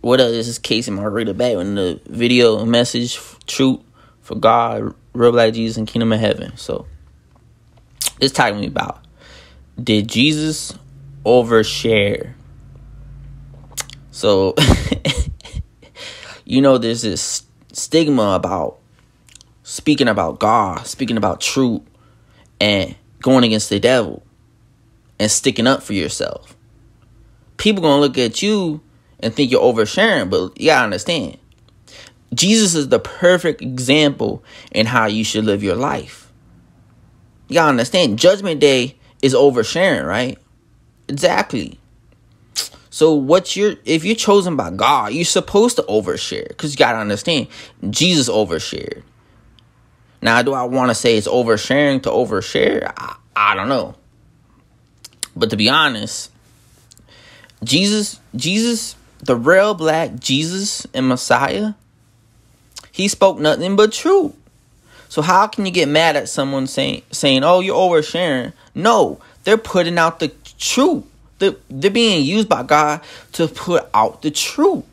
What up? This is Casey Margarita back with the video message, truth for God, real black Jesus, and kingdom of heaven. So, it's talking me about, did Jesus overshare? So, there's this stigma about speaking about God, speaking about truth, and going against the devil, and sticking up for yourself. People gonna look at you and think you're oversharing, but you gotta understand, Jesus is the perfect example in how you should live your life. You gotta understand, Judgment Day is oversharing, right? Exactly. So if you're chosen by God, you're supposed to overshare, because you gotta understand, Jesus overshared. Now, do I want to say it's oversharing to overshare? I don't know. But to be honest, Jesus, the real black Jesus and Messiah, he spoke nothing but truth. So how can you get mad at someone saying, oh, you're oversharing? No, they're putting out the truth. They're being used by God to put out the truth.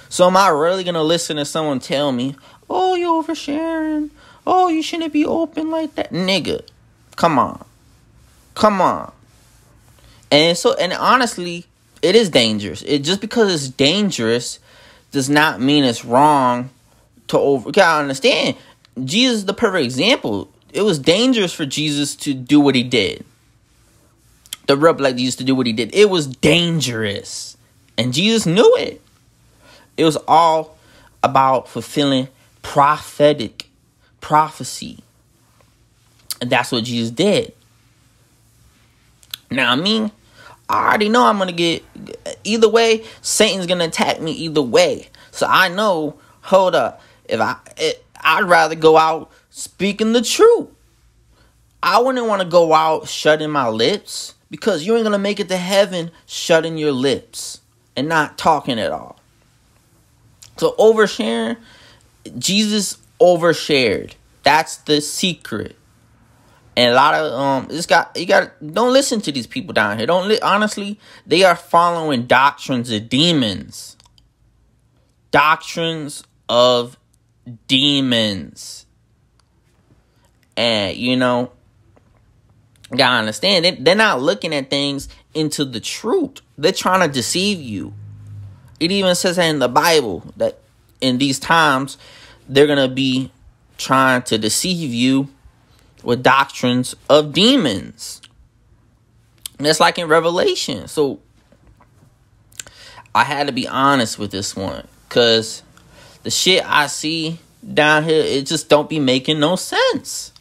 So am I really going to listen to someone tell me, oh, you're oversharing? Oh, you shouldn't be open like that? Nigga, come on. And honestly, it is dangerous. Just because it's dangerous does not mean it's wrong to You gotta understand, Jesus is the perfect example. It was dangerous for Jesus to do what he did. The real black Jesus to do what he did. It was dangerous. And Jesus knew it. It was all about fulfilling prophetic prophecy. And that's what Jesus did. Now, I already know I'm going to get, either way, Satan's going to attack me either way. So I know, hold up, I'd rather go out speaking the truth. I wouldn't want to go out shutting my lips, because you ain't going to make it to heaven shutting your lips and not talking at all. So oversharing, Jesus overshared. That's the secret. And a lot of don't listen to these people down here. Honestly, they are following doctrines of demons. Doctrines of demons. And you gotta understand, they're not looking at things into the truth. They're trying to deceive you. It even says that in the Bible that in these times they're gonna be trying to deceive you with doctrines of demons. And that's like in Revelation. So I had to be honest with this one, because the shit I see down here, it just don't be making no sense.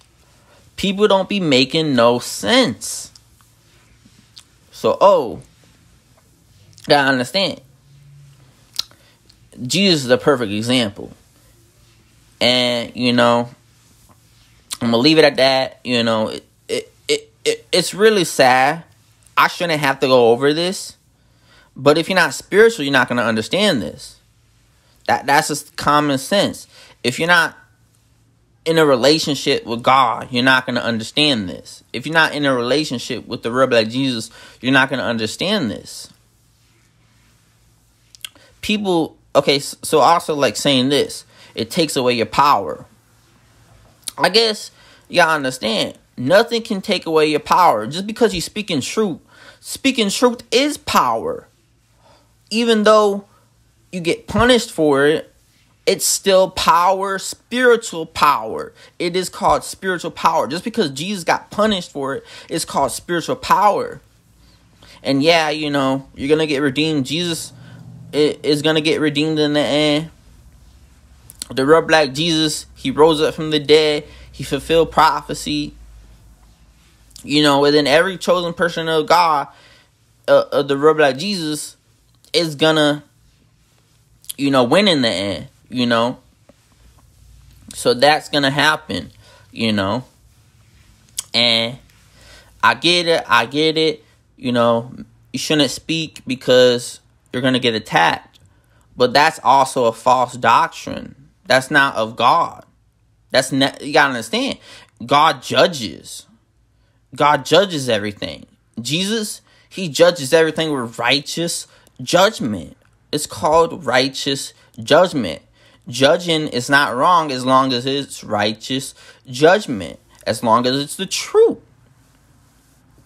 People don't be making no sense. So, gotta understand, Jesus is the perfect example. And, I'm going to leave it at that. It's really sad. I shouldn't have to go over this. But if you're not spiritual, you're not going to understand this. That's just common sense. If you're not in a relationship with God, you're not going to understand this. If you're not in a relationship with the real black Jesus, you're not going to understand this. People, so also like saying this, it takes away your power. I guess you gotta understand, nothing can take away your power. Just because you speaking truth is power. Even though you get punished for it, it's still power, spiritual power. It is called spiritual power. Just because Jesus got punished for it, it's called spiritual power. And yeah, you're gonna get redeemed. Jesus is gonna get redeemed in the end. The real black Jesus, he rose up from the dead. He fulfilled prophecy. And then every chosen person of God, of the real black Jesus, is gonna, win in the end, So that's gonna happen, And I get it. You shouldn't speak because you're gonna get attacked. But that's also a false doctrine. That's not of God. You gotta understand. God judges. God judges everything. Jesus, he judges everything with righteous judgment. It's called righteous judgment. Judging is not wrong as long as it's righteous judgment, as long as it's the truth.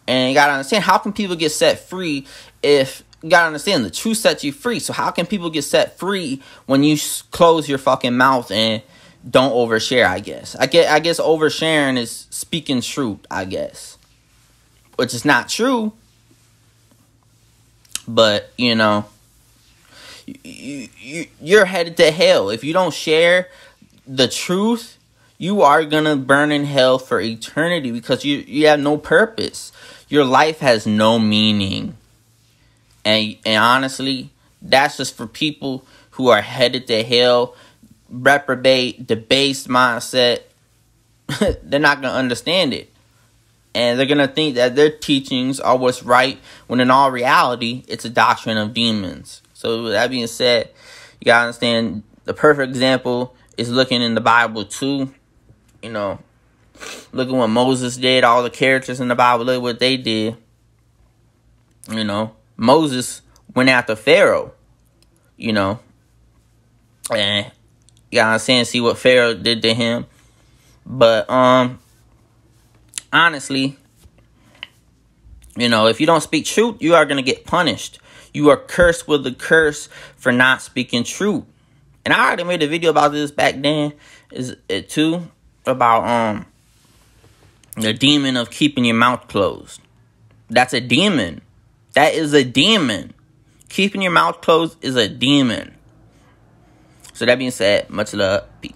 And you gotta understand, how can people get set free if, you gotta understand, the truth sets you free. So how can people get set free when you close your fucking mouth and don't overshare, I guess. I guess oversharing is speaking truth, I guess. Which is not true. But, you know, you're headed to hell. If you don't share the truth, you are going to burn in hell for eternity because you have no purpose. Your life has no meaning. And honestly, that's just for people who are headed to hell, reprobate, debased mindset. They're not going to understand it. And they're going to think that their teachings are what's right, when in all reality, it's a doctrine of demons. So with that being said, you got to understand, the perfect example is looking in the Bible too. You know, look at what Moses did. All the characters in the Bible, look at what they did. You know, Moses went after Pharaoh. You know, and you got to understand, see what Pharaoh did to him. But honestly, you know, if you don't speak truth, you are going to get punished. You are cursed with a curse for not speaking truth. And I already made a video about this back then, too, about the demon of keeping your mouth closed. That's a demon. That is a demon. Keeping your mouth closed is a demon. So that being said, much love. Peace.